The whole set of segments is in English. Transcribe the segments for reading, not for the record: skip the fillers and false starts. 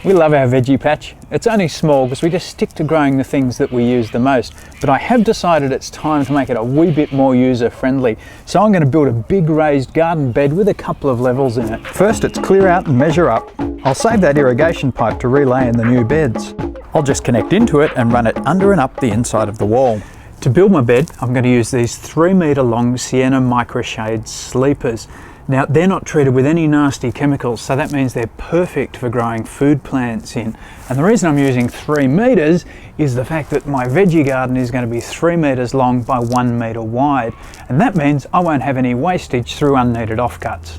We love our veggie patch. It's only small because we just stick to growing the things that we use the most. But I have decided it's time to make it a wee bit more user-friendly. So I'm going to build a big raised garden bed with a couple of levels in it. First, it's clear out and measure up. I'll save that irrigation pipe to relay in the new beds. I'll just connect into it and run it under and up the inside of the wall. To build my bed, I'm going to use these 3 metre long Sienna microshade sleepers. Now, they're not treated with any nasty chemicals, so that means they're perfect for growing food plants in. And the reason I'm using 3 metres is the fact that my veggie garden is going to be 3 metres long by 1 metre wide. And that means I won't have any wastage through unneeded offcuts.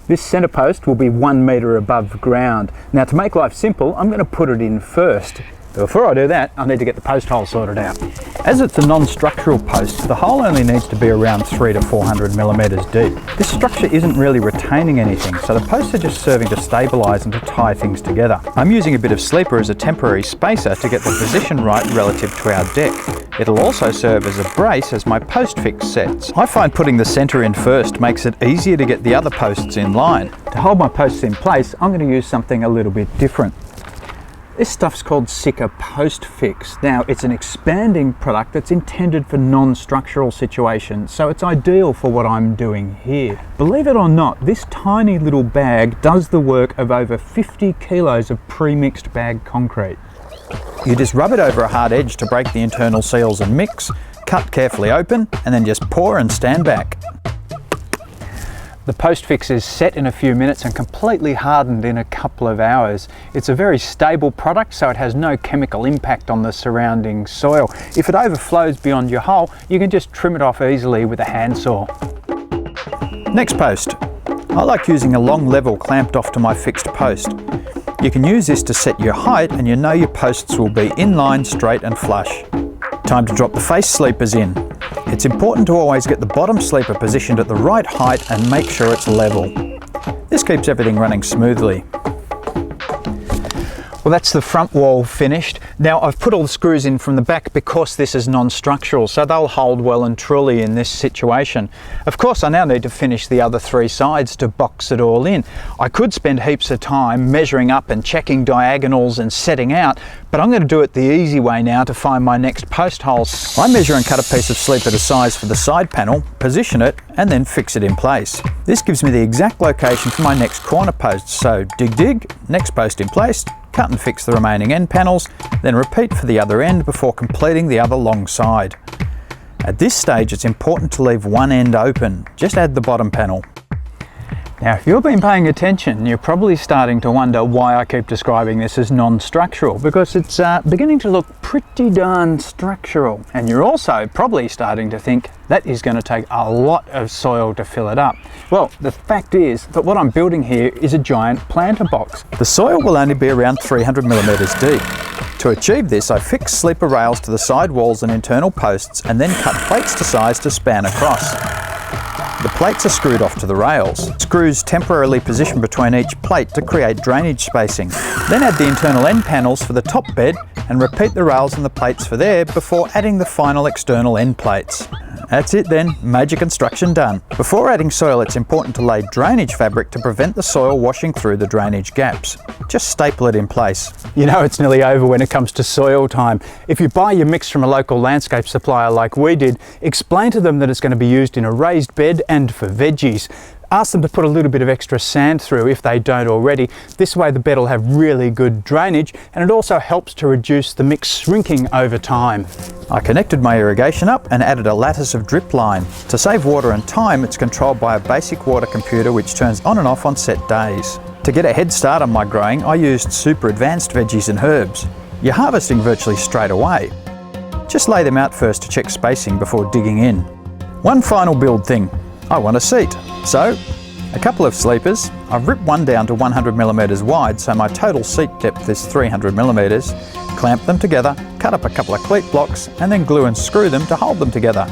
This centre post will be 1 metre above ground. Now, to make life simple, I'm going to put it in first. Before I do that, I need to get the post hole sorted out. As it's a non-structural post, the hole only needs to be around 300 to 400 millimetres deep. This structure isn't really retaining anything, so the posts are just serving to stabilise and to tie things together. I'm using a bit of sleeper as a temporary spacer to get the position right relative to our deck. It'll also serve as a brace as my post fix sets. I find putting the centre in first makes it easier to get the other posts in line. To hold my posts in place, I'm going to use something a little bit different. This stuff's called Sika Post Fix. Now, it's an expanding product that's intended for non-structural situations, so it's ideal for what I'm doing here. Believe it or not, this tiny little bag does the work of over 50 kilos of pre-mixed bag concrete. You just rub it over a hard edge to break the internal seals and mix, cut carefully open, and then just pour and stand back. The post fix is set in a few minutes and completely hardened in a couple of hours. It's a very stable product, so it has no chemical impact on the surrounding soil. If it overflows beyond your hole, you can just trim it off easily with a handsaw. Next post. I like using a long level clamped off to my fixed post. You can use this to set your height and you know your posts will be in line, straight and flush. Time to drop the face sleepers in. It's important to always get the bottom sleeper positioned at the right height and make sure it's level. This keeps everything running smoothly. Well, that's the front wall finished. Now, I've put all the screws in from the back because this is non-structural, so they'll hold well and truly in this situation. Of course, I now need to finish the other 3 sides to box it all in. I could spend heaps of time measuring up and checking diagonals and setting out, but I'm going to do it the easy way now to find my next post holes. I measure and cut a piece of sleeper to size for the side panel, position it, and then fix it in place. This gives me the exact location for my next corner post, so dig, next post in place, cut and fix the remaining end panels, then repeat for the other end before completing the other long side. At this stage, it's important to leave one end open. Just add the bottom panel. Now, if you've been paying attention, you're probably starting to wonder why I keep describing this as non-structural, because it's beginning to look pretty darn structural. And you're also probably starting to think that is going to take a lot of soil to fill it up. Well, the fact is that what I'm building here is a giant planter box. The soil will only be around 300 millimetres deep. To achieve this, I fix sleeper rails to the side walls and internal posts and then cut plates to size to span across. The plates are screwed off to the rails. Screws temporarily position between each plate to create drainage spacing. Then add the internal end panels for the top bed and repeat the rails and the plates for there before adding the final external end plates. That's it then, major construction done. Before adding soil, it's important to lay drainage fabric to prevent the soil washing through the drainage gaps. Just staple it in place. You know it's nearly over when it comes to soil time. If you buy your mix from a local landscape supplier like we did, explain to them that it's going to be used in a raised bed and for veggies. Ask them to put a little bit of extra sand through if they don't already. This way the bed will have really good drainage, and it also helps to reduce the mix shrinking over time. I connected my irrigation up and added a lattice of drip line. To save water and time, it's controlled by a basic water computer which turns on and off on set days. To get a head start on my growing, I used super advanced veggies and herbs. You're harvesting virtually straight away. Just lay them out first to check spacing before digging in. One final build thing. I want a seat. So, a couple of sleepers. I've ripped one down to 100 millimetres wide, so my total seat depth is 300 millimetres. Clamp them together, cut up a couple of cleat blocks, and then glue and screw them to hold them together.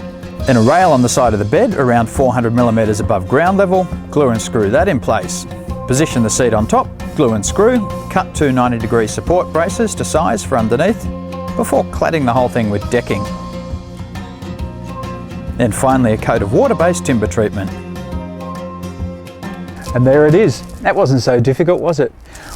Then a rail on the side of the bed around 400 millimetres above ground level, glue and screw that in place. Position the seat on top, glue and screw, cut 2 90-degree support braces to size for underneath, before cladding the whole thing with decking. Then finally a coat of water-based timber treatment. And there it is. That wasn't so difficult, was it?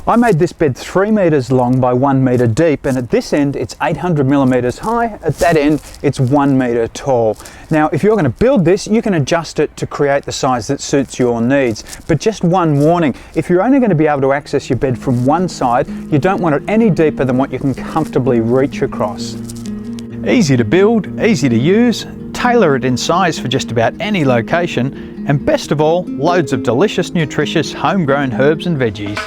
I made this bed 3 metres long by 1 metre deep, and at this end it's 800 millimetres high, at that end it's 1 metre tall. Now if you're going to build this, you can adjust it to create the size that suits your needs. But just one warning, if you're only going to be able to access your bed from one side, you don't want it any deeper than what you can comfortably reach across. Easy to build, easy to use, tailor it in size for just about any location, and best of all, loads of delicious, nutritious, homegrown herbs and veggies.